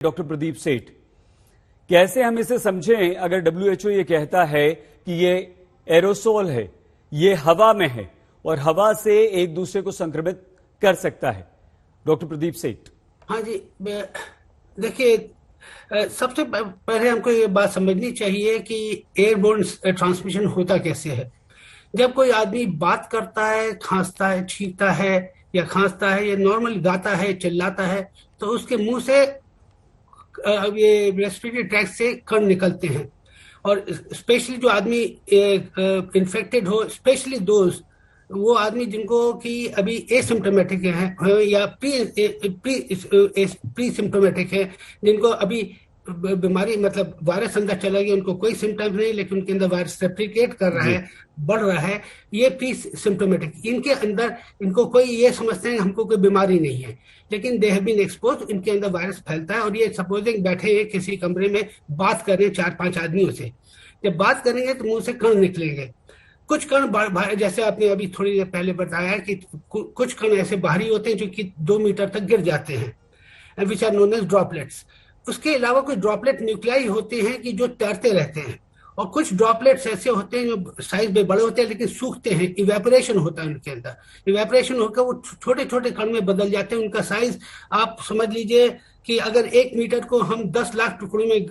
Doctor Pradeep सेठ, कैसे हम इसे समझें अगर डब्ल्यूएचओ ये कहता है कि ये एरोसोल है, ये हवा में है और हवा से एक दूसरे को संक्रमित कर सकता है। डॉक्टर प्रदीप सेठ। हाँ जी, देखिए, सबसे पहले हमको ये बात समझनी चाहिए कि एयरबोर्न ट्रांसमिशन होता कैसे है। जब कोई आदमी बात करता है, खांसता है, छींकता है या खांसता है या नॉर्मल गाता है, चिल्लाता है, तो उसके मुंह से ये रेस्पिरेटरी ट्रैक्ट से कण निकलते हैं। और स्पेशली जो आदमी इन्फेक्टेड हो, स्पेशली वो आदमी जिनको कि अभी एसिम्टोमेटिक है या प्री सिम्टोमेटिक है, जिनको अभी बीमारी मतलब वायरस अंदर चला गया, उनको कोई सिम्टम्स नहीं, लेकिन उनके अंदर वायरस रेप्लिकेट कर रहा है, बढ़ रहा है, ये प्री सिम्टोमेटिक, इनके अंदर इनको कोई ये समझते हैं हमको कोई बीमारी नहीं है, लेकिन दे हैव बीन एक्सपोज, इनके अंदर वायरस फैलता है। और ये सपोजिंग बैठे हैं किसी कमरे में, बात कर रहे हैं 4-5 आदमियों से, जब बात करेंगे तो मुंह से कण निकलेंगे। कुछ कण जैसे आपने अभी थोड़ी देर पहले बताया कि कुछ कण ऐसे बाहरी होते हैं जो कि 2 मीटर तक गिर जाते हैं, which are known as droplets. उसके अलावा कुछ ड्रॉपलेट न्यूक्लियाई होते हैं कि जो तैरते रहते हैं, और कुछ ड्रॉपलेट्स ऐसे होते हैं जो साइज में बड़े होते हैं लेकिन सूखते हैं, इवेपोरेशन होता है उनके अंदर। इवेपोरेशन होकर वो छोटे छोटे कण में बदल जाते हैं। उनका साइज आप समझ लीजिए कि अगर 1 मीटर को हम 10 लाख टुकड़ों में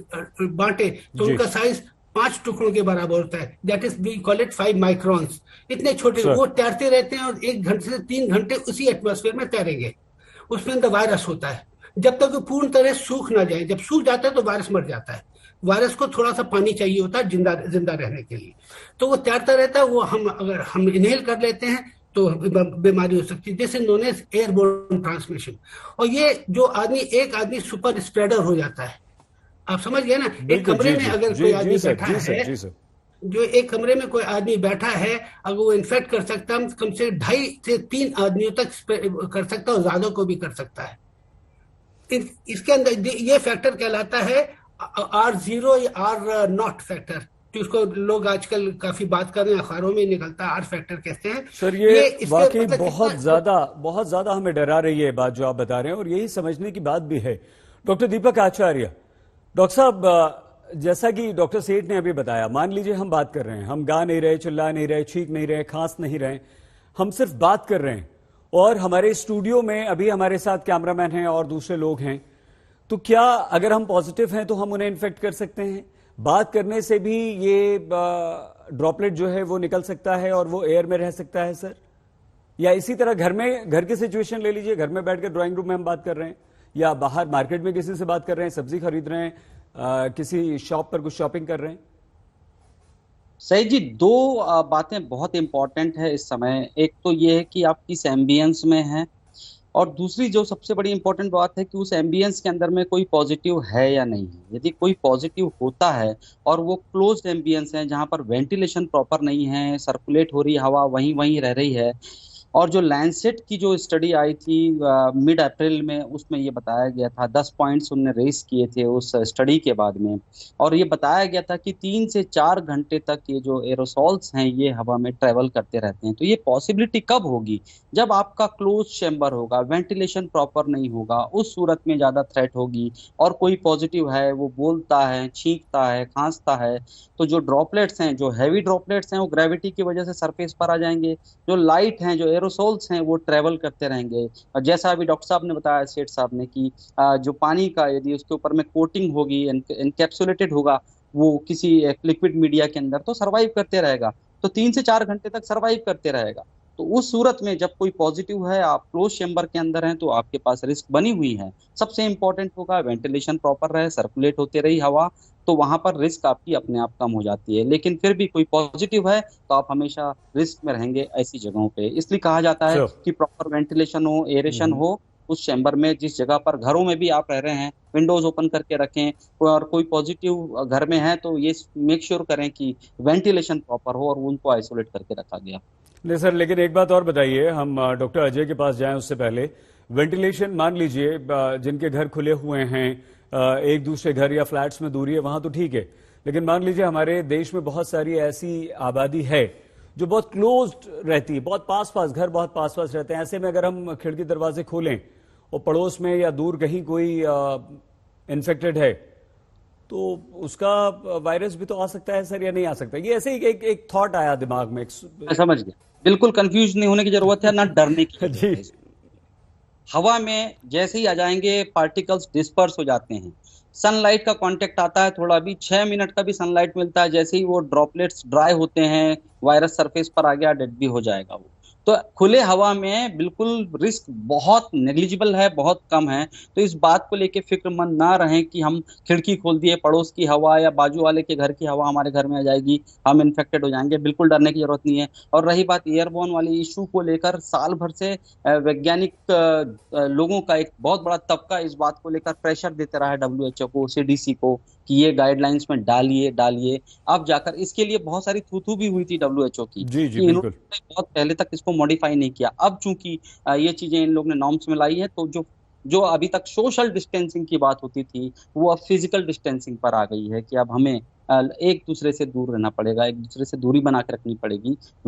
बांटे तो उनका साइज 5 टुकड़ों के बराबर होता है। That is we call it 5 microns. इतने छोटे वो तैरते रहते हैं और 1 घंटे से 3 घंटे उसी एटमॉस्फेयर में तैरेंगे। उसमें अंदर वायरस होता है, जब तक वो पूर्ण तरह सूख ना जाए। जब सूख जाता है तो वायरस मर जाता है। वायरस को थोड़ा सा पानी चाहिए होता है जिंदा रहने के लिए, तो वो तैरता रहता है। वो अगर हम इनहेल कर लेते हैं तो बीमारी हो सकती है, जैसे नोन एज एयरबोर्न ट्रांसमिशन। और ये जो एक आदमी सुपर स्प्रेडर हो जाता है, आप समझ गए ना। एक कमरे में अगर कोई आदमी बैठा है, जो एक कमरे में कोई आदमी बैठा है, अगर वो इन्फेक्ट कर सकता है, कम से 2.5 से 3 आदमियों तक कर सकता है और ज्यादा को भी कर सकता है। इसके अंदर ये फैक्टर कहलाता है R0 या R0 फैक्टर, जिसको लोग आजकल काफी बात कर रहे हैं, अखबारों में निकलता है, R फैक्टर कहते हैं। सर ये वाकई बहुत ज्यादा हमें डरा रही है बात जो आप बता रहे हैं, और यही समझने की बात भी है। डॉक्टर दीपक आचार्य, डॉक्टर साहब, जैसा कि डॉक्टर सेठ ने अभी बताया, मान लीजिए हम बात कर रहे हैं, हम गा नहीं रहे, चिल्ला नहीं रहे, छींक नहीं रहे, खांस नहीं रहे, हम सिर्फ बात कर रहे हैं, और हमारे स्टूडियो में अभी हमारे साथ कैमरामैन हैं और दूसरे लोग हैं, तो क्या अगर हम पॉजिटिव हैं तो हम उन्हें इन्फेक्ट कर सकते हैं? बात करने से भी ये ड्रॉपलेट जो है वो निकल सकता है और वो एयर में रह सकता है सर? या इसी तरह घर की सिचुएशन ले लीजिए, घर में बैठकर ड्राइंग रूम में हम बात कर रहे हैं, या बाहर मार्केट में किसी से बात कर रहे हैं, सब्जी खरीद रहे हैं, किसी शॉप पर कुछ शॉपिंग कर रहे हैं। सही जी, 2 बातें बहुत इंपॉर्टेंट है इस समय। एक तो ये है कि आप किस एम्बियंस में हैं, और दूसरी जो सबसे बड़ी इंपॉर्टेंट बात है कि उस एम्बियंस के अंदर में कोई पॉजिटिव है या नहीं है। यदि कोई पॉजिटिव होता है और वो क्लोज्ड एम्बियंस है जहां पर वेंटिलेशन प्रॉपर नहीं है, सर्कुलेट हो रही हवा वहीं वहीं रह रही है, और जो लैंसेट की जो स्टडी आई थी मिड अप्रैल में, उसमें ये बताया गया था, 10 पॉइंट्स उन्होंने रेस किए थे उस स्टडी के बाद में, और ये बताया गया था कि 3 से 4 घंटे तक ये जो एरोसॉल्स हैं ये हवा में ट्रेवल करते रहते हैं। तो ये पॉसिबिलिटी कब होगी? जब आपका क्लोज चैम्बर होगा, वेंटिलेशन प्रॉपर नहीं होगा, उस सूरत में ज्यादा थ्रेट होगी। और कोई पॉजिटिव है, वो बोलता है, छींकता है, खांसता है, तो जो ड्रॉपलेट्स हैं, जो हैवी ड्रॉपलेट्स हैं, वो ग्रेविटी की वजह से सरफेस पर आ जाएंगे। जो लाइट हैं, जो एरोसोल्स हैं, वो ट्रेवल करते रहेंगे। और जैसा अभी डॉक्टर साहब ने बताया, सेठ साहब ने, कि जो पानी का यदि उसके ऊपर में कोटिंग होगी, एनकैप्सुलेटेड होगा वो किसी लिक्विड मीडिया के अंदर, तो सर्वाइव करते रहेगा। तो 3 से 4 घंटे तक सर्वाइव करते रहेगा। तो उस सूरत में जब कोई पॉजिटिव है, आप क्लोज चेम्बर के अंदर हैं, तो आपके पास रिस्क बनी हुई है। सबसे इंपॉर्टेंट होगा वेंटिलेशन प्रॉपर रहे, सर्कुलेट होते रही हवा, तो वहां पर रिस्क आपकी अपने आप कम हो जाती है। लेकिन फिर भी कोई पॉजिटिव है तो आप हमेशा रिस्क में रहेंगे ऐसी जगहों पे। इसलिए कहा जाता है कि प्रॉपर वेंटिलेशन हो, एरेशन हो उस चैम्बर में। जिस जगह पर, घरों में भी आप रह रहे हैं, विंडोज ओपन करके रखें, और कोई पॉजिटिव घर में है तो ये मेक श्योर करें कि वेंटिलेशन प्रॉपर हो और उनको आइसोलेट करके रखा गया। नहीं सर, लेकिन एक बात और बताइए, हम डॉक्टर अजय के पास जाएं उससे पहले, वेंटिलेशन मान लीजिए जिनके घर खुले हुए हैं, एक दूसरे घर या फ्लैट्स में दूरी है, वहां तो ठीक है, लेकिन मान लीजिए हमारे देश में बहुत सारी ऐसी आबादी है जो बहुत क्लोज्ड रहती है, बहुत पास पास घर बहुत पास पास रहते हैं। ऐसे में अगर हम खिड़की दरवाजे खोलें और पड़ोस में या दूर कहीं कोई इन्फेक्टेड है तो उसका वायरस भी तो आ सकता है सर, या नहीं आ सकता? ये ऐसे ही एक थॉट आया दिमाग में। मैं समझ गया। बिल्कुल कंफ्यूज नहीं होने की जरूरत है, ना डरने की जरूरत जी है। हवा में जैसे ही आ जाएंगे पार्टिकल्स डिस्पर्स हो जाते हैं। सनलाइट का कांटेक्ट आता है, थोड़ा भी 6 मिनट का भी सनलाइट मिलता है, जैसे ही वो ड्रॉपलेट्स ड्राई होते हैं, वायरस सरफेस पर आ गया, डेड भी हो जाएगा वो। तो खुले हवा में बिल्कुल रिस्क बहुत नेग्लिजिबल है, बहुत कम है। तो इस बात को लेके फिक्रमंद ना रहें कि हम खिड़की खोल दिए, पड़ोस की हवा या बाजू वाले के घर की हवा हमारे घर में आ जाएगी, हम इन्फेक्टेड हो जाएंगे। बिल्कुल डरने की जरूरत नहीं है। और रही बात एयरबोर्न वाली इशू को लेकर, साल भर से वैज्ञानिक लोगों का एक बहुत बड़ा तबका इस बात को लेकर प्रेशर देते रहा है डब्ल्यूएचओ को, सीडीसी को, कि ये गाइडलाइंस में डालिए डालिए। अब जाकर इसके लिए बहुत सारी थू भी हुई थी डब्ल्यूएचओ की जी जी कि बिल्कुल। इन्होंने बहुत पहले तक इसको मॉडिफाई नहीं किया। अब चूंकि ये चीजें इन लोग ने नॉर्म्स में लाई है, तो जो जो अभी तक सोशल डिस्टेंसिंग की बात होती थी, वो अब फिजिकल डिस्टेंसिंग पर आ गई है कि अब हमें एक दूसरे से दूर रहना पड़ेगा, एक दूसरे से दूरी बना के रखनी पड़ेगी।